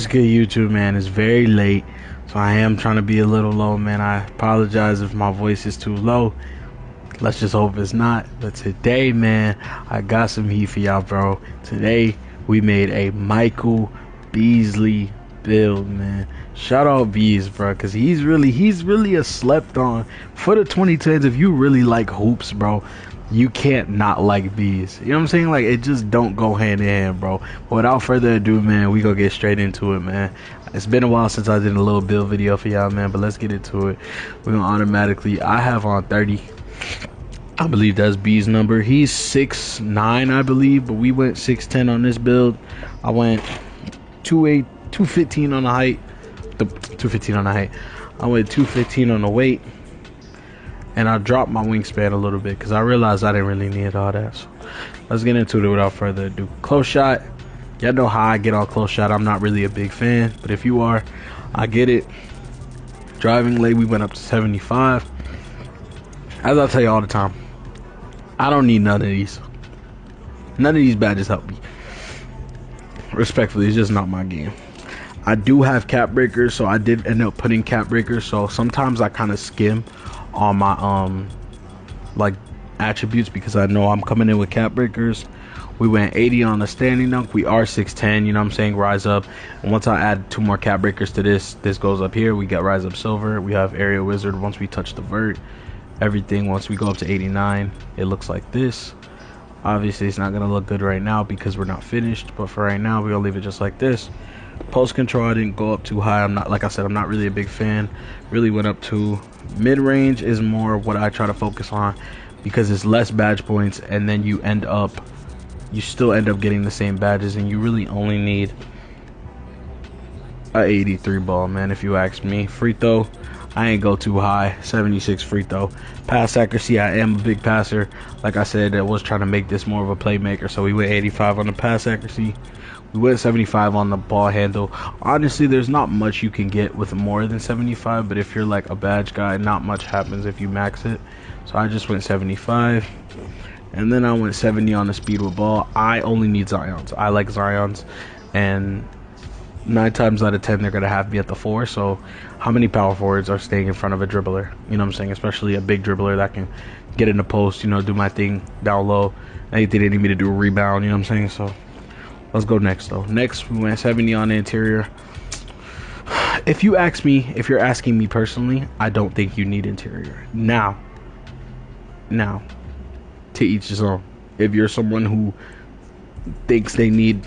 It's good, YouTube, man. It's very late, so I am trying to be a little low, man. I apologize if my voice is too low. Let's just hope it's not. But today, man, I got some heat for y'all, bro. Today, we made a Michael Beasley build, man. Shout out Bees, bro, because he's really a slept on for the 2010s. If you really like hoops, bro, you can't not like Bees. You know what I'm saying? Like, it just don't go hand in hand, bro. But without further ado, man, we gonna get straight into it, man. It's been a while since I did a little build video for y'all, man, but let's get into it. We're gonna automatically, I have on 30. I believe that's B's number. He's 6'9", I believe, but we went 6'10" on this build. I went 215 on the height. 215 on the height. I went 215 on the weight. And I dropped my wingspan a little bit because I realized I didn't really need all that. So let's get into it without further ado. Close shot. Y'all know how I get on close shot. I'm not really a big fan, but if you are, I get it. Driving lane, we went up to 75. As I tell you all the time, I don't need none of these. None of these badges help me. Respectfully, it's just not my game. I do have cap breakers, so I did end up putting cap breakers. So sometimes I kind of skim on my like attributes because I know I'm coming in with cap breakers. We went 80 on the standing dunk. We are 6'10", you know what I'm saying, rise up. And once I add 2 more cap breakers to this goes up here. We got rise up silver. We have area wizard once we touch the vert. Everything once we go up to 89, it looks like this. Obviously it's not gonna look good right now because we're not finished, but for right now we're gonna leave it just like this. Post control, I didn't go up too high. I'm not, like I said, I'm not really a big fan. Really went up to mid-range is more what I try to focus on because it's less badge points, and then you still end up getting the same badges, and you really only need a 83 ball, man, if you ask me. Free throw, I ain't go too high. 76 free throw. Pass accuracy, I am a big passer. Like I said, I was trying to make this more of a playmaker, so we went 85 on the pass accuracy. We went 75 on the ball handle. Honestly, there's not much you can get with more than 75, but if you're like a badge guy, not much happens if you max it. So I just went 75. And then I went 70 on the speed with ball. I only need Zions. I like Zions. And 9 times out of 10, they're going to have me at the 4. So how many power forwards are staying in front of a dribbler? You know what I'm saying? Especially a big dribbler that can get in the post, you know, do my thing down low. Anything they need me to do, a rebound, you know what I'm saying? So let's go next, though. Next, we went 70 on the interior. If you ask me, if you're asking me personally, I don't think you need interior. Now, to each his own. If you're someone who thinks they need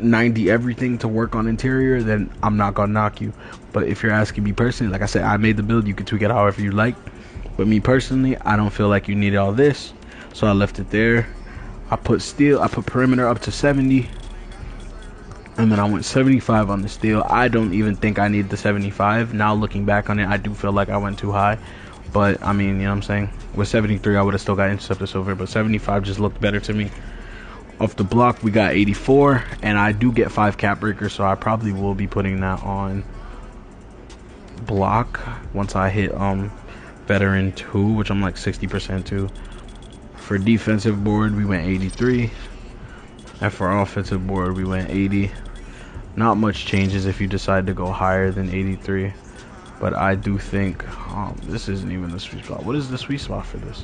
90 everything to work on interior, then I'm not gonna knock you. But if you're asking me personally, like I said, I made the build. You can tweak it however you like. But me personally, I don't feel like you need all this, so I left it there. I put steel. I put perimeter up to 70. And then I went 75 on the steel. I don't even think I need the 75. Now looking back on it, I do feel like I went too high. But, I mean, you know what I'm saying? With 73, I would have still got interceptor silver. But 75 just looked better to me. Off the block, we got 84. And I do get 5 cap breakers, so I probably will be putting that on block once I hit veteran 2, which I'm like 60% to. For defensive board, we went 83. And for offensive board, we went 80. Not much changes if you decide to go higher than 83. But I do think this isn't even the sweet spot. What is the sweet spot for this?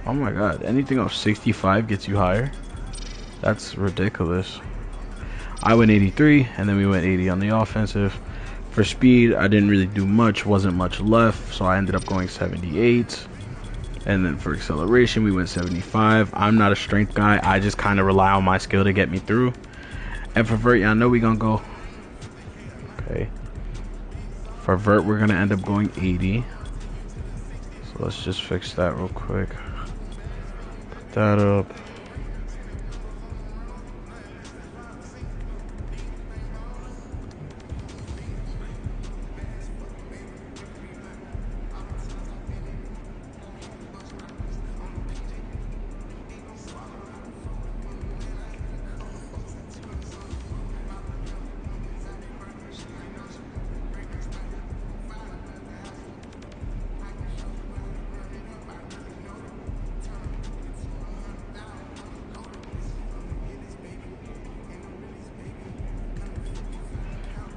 Oh my god, anything of 65 gets you higher? That's ridiculous. I went 83, and then we went 80 on the offensive. For speed, I didn't really do much. Wasn't much left, so I ended up going 78. And then for acceleration, we went 75. I'm not a strength guy. I just kind of rely on my skill to get me through. And for vert, I know we're going to go. Okay. For vert, we're going to end up going 80. So let's just fix that real quick. Put that up.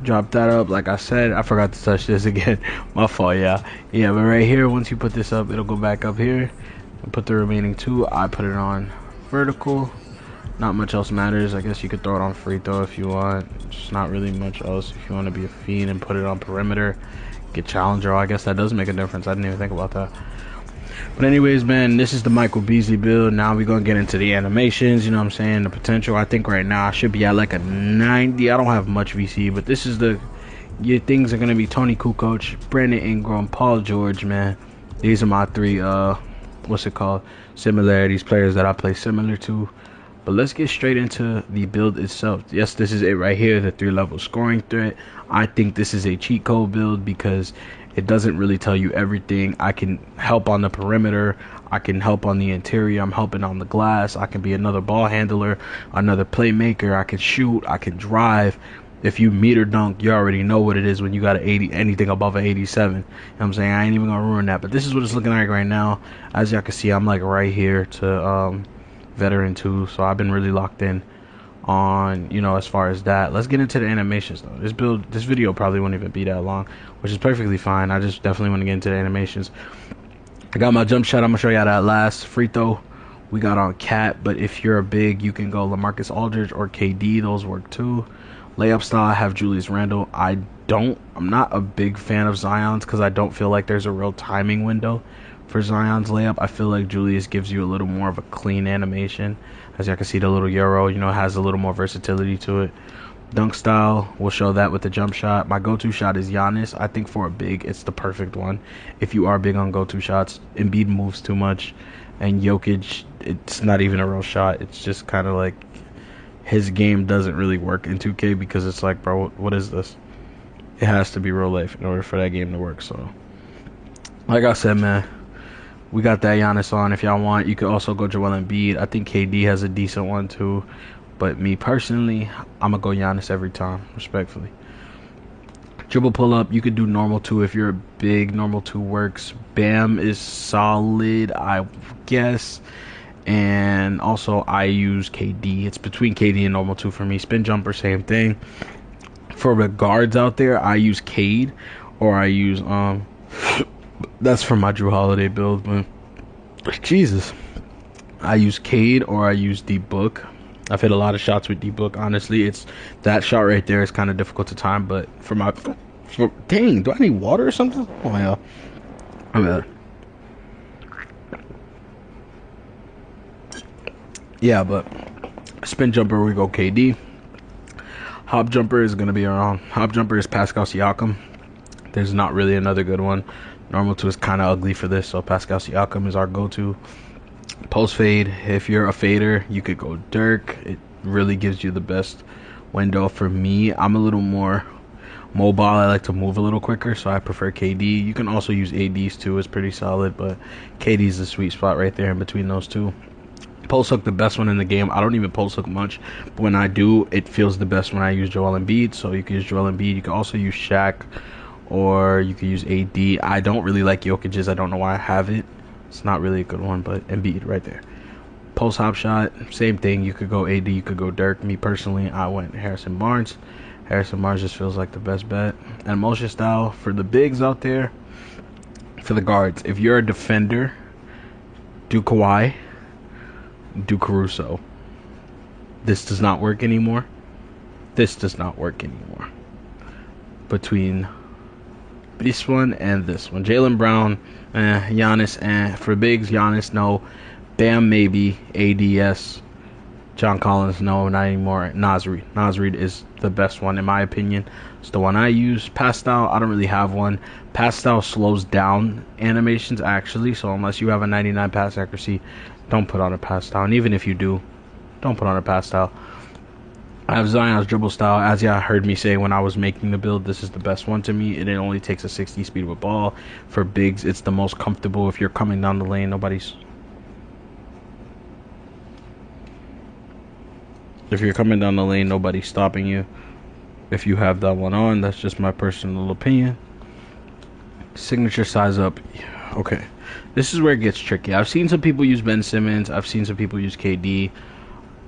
Drop that up. Like I said, I forgot to touch this again. My fault, yeah. Yeah, but right here, once you put this up, it'll go back up here. And put the remaining two. I put it on vertical. Not much else matters. I guess you could throw it on free throw if you want. Just not really much else. If you want to be a fiend and put it on perimeter, get challenger. I guess that does make a difference. I didn't even think about that. But anyways, man, this is the Michael Beasley build. Now we're going to get into the animations, you know what I'm saying, the potential. I think right now I should be at like a 90. I don't have much VC, but this is your things are going to be Tony Kukoc, Brandon Ingram, Paul George, man. These are my three, similarities, players that I play similar to. But let's get straight into the build itself. Yes, this is it right here, the 3-level scoring threat. I think this is a cheat code build because it doesn't really tell you everything. I can help on the perimeter. I can help on the interior. I'm helping on the glass. I can be another ball handler, another playmaker. I can shoot. I can drive. If you meter dunk, you already know what it is when you got an 80, anything above an 87. You know what I'm saying? I ain't even going to ruin that. But this is what it's looking like right now. As y'all can see, I'm like right here to veteran 2. So I've been really locked in on, you know, as far as that. Let's get into the animations though. This video probably won't even be that long, which is perfectly fine. I just definitely want to get into the animations. I got my jump shot. I'm gonna show y'all that last. Free throw we got on Cat, but if you're a big, you can go LaMarcus Aldridge or KD. Those work too. Layup style, I have Julius Randle. I'm not a big fan of Zion's because I don't feel like there's a real timing window for Zion's layup. I feel like Julius gives you a little more of a clean animation. As y'all can see, the little Euro, you know, has a little more versatility to it. Dunk style, we'll show that with the jump shot. My go-to shot is Giannis. I think for a big, it's the perfect one. If you are big on go-to shots, Embiid moves too much. And Jokic, it's not even a real shot. It's just kind of like his game doesn't really work in 2K because it's like, bro, what is this? It has to be real life in order for that game to work. So, like I said, man, we got that Giannis on. If y'all want, you could also go Joel Embiid. I think KD has a decent one too. But me personally, I'm going to go Giannis every time, respectfully. Dribble pull up, you could do normal 2 if you're a big. Normal 2 works. Bam is solid, I guess. And also, I use KD. It's between KD and normal 2 for me. Spin jumper, same thing. For the guards out there, I use Cade. Or I use, that's for my Drew Holiday build, but Jesus. I use Cade or I use D-Book. I've hit a lot of shots with D-Book, honestly. It's that shot right there is kind of difficult to time, but dang, do I need water or something? Oh yeah. I'm bad. Yeah, but spin jumper we go KD. Hop jumper is gonna be around. Hop jumper is Pascal Siakam. There's not really another good one. Normal 2 is kind of ugly for this, so Pascal Siakam is our go-to. Post fade, if you're a fader, you could go Dirk. It really gives you the best window. For me, I'm a little more mobile. I like to move a little quicker, so I prefer KD. You can also use ADs too. It's pretty solid, but KD's the sweet spot right there in between those two. Post hook, the best one in the game. I don't even post hook much, but when I do, it feels the best when I use Joel Embiid. So you can use Joel Embiid. You can also use Shaq, or you can use AD. I don't really like Jokic's. I don't know why I have it. It's not really a good one, but Embiid right there. Post hop shot, same thing. You could go AD, you could go Dirk. Me personally, I went Harrison Barnes. Harrison Barnes just feels like the best bet. And motion style for the bigs out there, for the guards. If you're a defender, do Kawhi, do Caruso. This does not work anymore. This does not work anymore. Between this one and this one, Jaylen Brown, Giannis, for bigs, Giannis, no. Bam, maybe. ADS. John Collins, no, not anymore. Nasrid is the best one in my opinion. It's the one I use. Pastel, I don't really have one. Pastel slows down animations actually, so unless you have a 99 pass accuracy, don't put on a pastel. And even if you do, don't put on a pastel. I have Zion's dribble style. As y'all heard me say when I was making the build, this is the best one to me. It only takes a 60 speed with ball. For bigs, it's the most comfortable. If you're coming down the lane, if you're coming down the lane, nobody's stopping you. If you have that one on, that's just my personal opinion. Signature size up. Okay, this is where it gets tricky. I've seen some people use Ben Simmons. I've seen some people use KD.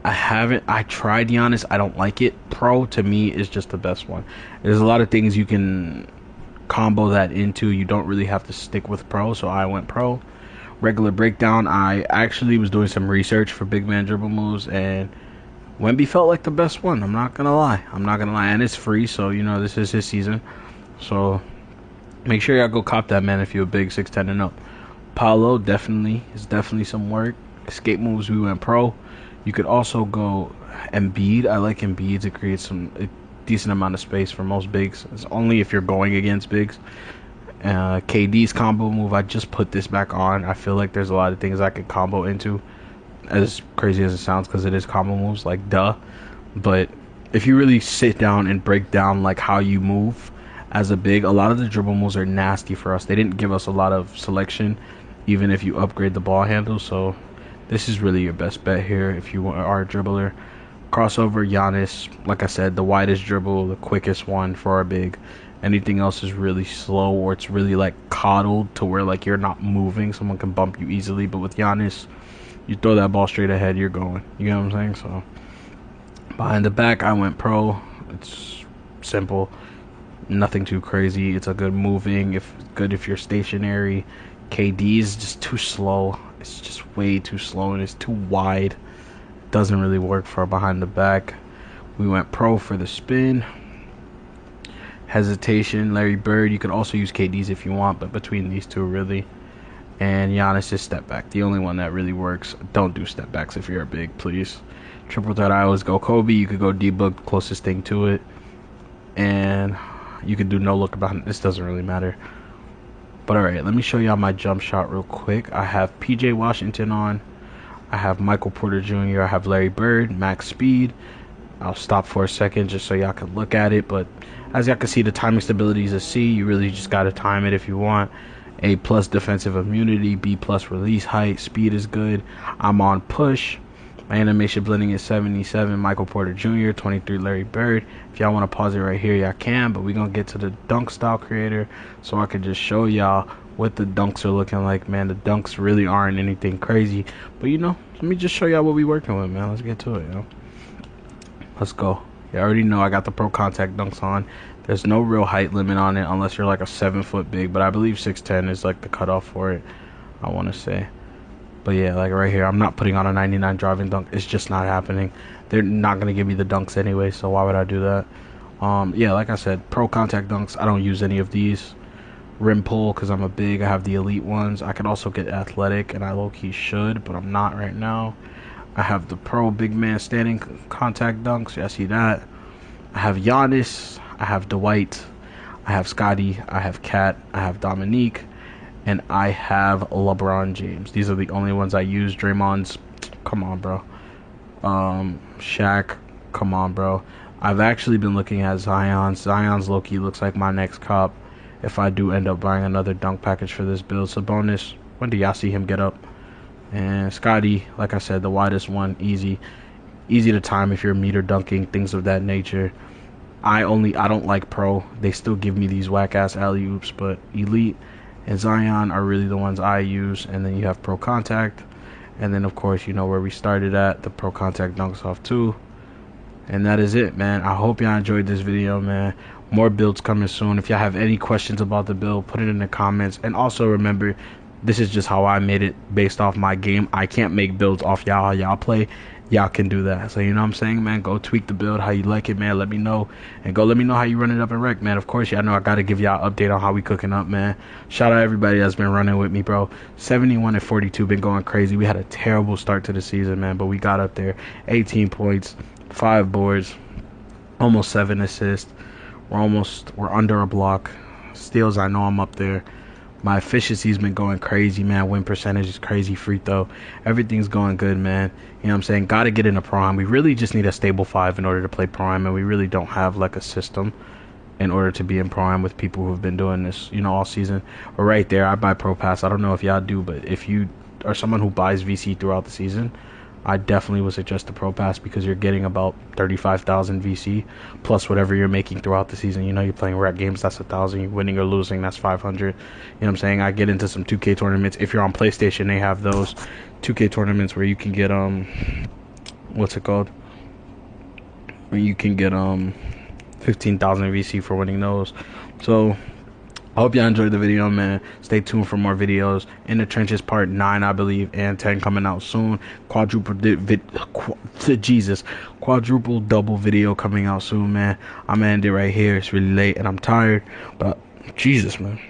I tried Giannis. I don't like it. Pro to me is just the best one. There's a lot of things you can combo that into. You don't really have to stick with pro, so I went pro. Regular breakdown. I actually was doing some research for big man dribble moves, and Wemby felt like the best one. I'm not gonna lie. And it's free, so you know this is his season. So make sure y'all go cop that, man, if you're a big 6'10" and up. Paolo definitely some work. Escape moves, we went pro. You could also go Embiid. I like Embiid to create a decent amount of space for most bigs. It's only if you're going against bigs. KD's combo move, I just put this back on. I feel like there's a lot of things I could combo into, as crazy as it sounds, because it is combo moves, like duh. But if you really sit down and break down like how you move as a big, a lot of the dribble moves are nasty for us. They didn't give us a lot of selection, even if you upgrade the ball handle. So this is really your best bet here if you are a dribbler. Crossover, Giannis, like I said, the widest dribble, the quickest one for our big. Anything else is really slow, or it's really like coddled to where like you're not moving. Someone can bump you easily, but with Giannis, you throw that ball straight ahead, you're going. You know what I'm saying? So behind the back, I went pro. It's simple, nothing too crazy. It's a good moving, if you're stationary. KD is just too slow. It's just way too slow, and it's too wide. Doesn't really work for behind the back. We went pro for the spin. Hesitation, Larry Bird. You could also use KD's if you want, but between these two, really. And Giannis is step back, the only one that really works. Don't do step backs if you're a big, please. Triple threat, I always go Kobe. You could go D-Book, closest thing to it. And you could do no look about it. This doesn't really matter. But alright, let me show y'all my jump shot real quick. I have PJ Washington on. I have Michael Porter Jr. I have Larry Bird, max speed. I'll stop for a second just so y'all can look at it. But as y'all can see, the timing stability is a C. You really just got to time it if you want. A+ defensive immunity, B+ release height, speed is good. I'm on push. My animation blending is 77. Michael Porter Jr., 23 Larry Bird. If y'all want to pause it right here, y'all can, but we're going to get to the dunk style creator so I can just show y'all what the dunks are looking like, man. The dunks really aren't anything crazy, but you know, let me just show y'all what we working with, man. Let's get to it, you know. Let's go. You already know I got the pro contact dunks on. There's no real height limit on it unless you're like a 7-foot big, but I believe 6'10" is like the cutoff for it, I want to say. But yeah, like right here, I'm not putting on a 99 driving dunk. It's just not happening. They're not going to give me the dunks anyway, so why would I do that? Yeah, like I said, pro contact dunks, I don't use any of these. Rim pull, because I'm a big, I have the elite ones. I could also get athletic, and I low-key should, but I'm not right now. I have the pro big man standing contact dunks. Yeah, I see that. I have Giannis. I have Dwight. I have Scotty. I have Kat. I have Dominique. And I have LeBron James. These are the only ones I use. Draymond's, come on, bro. Shaq, come on, bro. I've actually been looking at Zion. Zion's low-key looks like my next cop if I do end up buying another dunk package for this build. Sabonis, when do y'all see him get up? And Scotty, like I said, the widest one, easy to time if you're meter dunking, things of that nature. I don't like pro. They still give me these whack-ass alley-oops, but elite and Zion are really the ones I use. And then you have pro contact, and then of course you know where we started at, the pro contact dunks off too. And that is it, man. I hope y'all enjoyed this video, man. More builds coming soon. If y'all have any questions about the build, put it in the comments. And also remember, this is just how I made it based off my game. I can't make builds off y'all, how y'all play. Y'all can do that. So you know what I'm saying, man? Go tweak the build how you like it, man. Let me know. And go let me know how you run it up in rec, man. Of course, y'all know I got to give y'all an update on how we cooking up, man. Shout out everybody that's been running with me, bro. 71 and 42, been going crazy. We had a terrible start to the season, man, but we got up there. 18 points, 5 boards, almost 7 assists. We're under a block. Steals, I know I'm up there. My efficiency's been going crazy, man. Win percentage is crazy. Free throw, everything's going good, man. You know what I'm saying? Got to get into prime. We really just need a stable 5 in order to play prime, and we really don't have like a system in order to be in prime with people who've been doing this, you know, all season. But right there, I buy Pro Pass. I don't know if y'all do, but if you are someone who buys VC throughout the season, I definitely would suggest the Pro Pass, because you're getting about 35,000 VC plus whatever you're making throughout the season. You know, you're playing rec games, that's 1,000. You're winning or losing, that's 500. You know what I'm saying? I get into some 2K tournaments. If you're on PlayStation, they have those 2K tournaments where you can get what's it called? Where you can get 15,000 VC for winning those. So I hope y'all enjoyed the video, man. Stay tuned for more videos. In the Trenches Part 9, I believe, and 10 coming out soon. Quadruple double video coming out soon, man. I'm gonna end it right here. It's really late and I'm tired, but Jesus, man.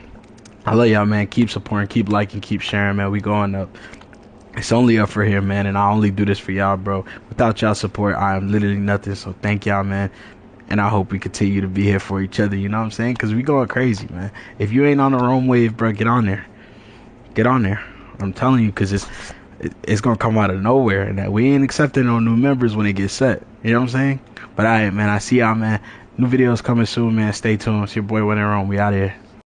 I love y'all, man. Keep supporting, keep liking, keep sharing, man. We going up. It's only up for here, man, and I only do this for y'all, bro. Without y'all support, I am literally nothing. So thank y'all, man. And I hope we continue to be here for each other, you know what I'm saying? Because we going crazy, man. If you ain't on the wrong wave, bro, get on there. Get on there. I'm telling you, because it's going to come out of nowhere. And that we ain't accepting no new members when it gets set. You know what I'm saying? But all right, man, I see y'all, man. New videos coming soon, man. Stay tuned. It's your boy Winning Rome. We out here.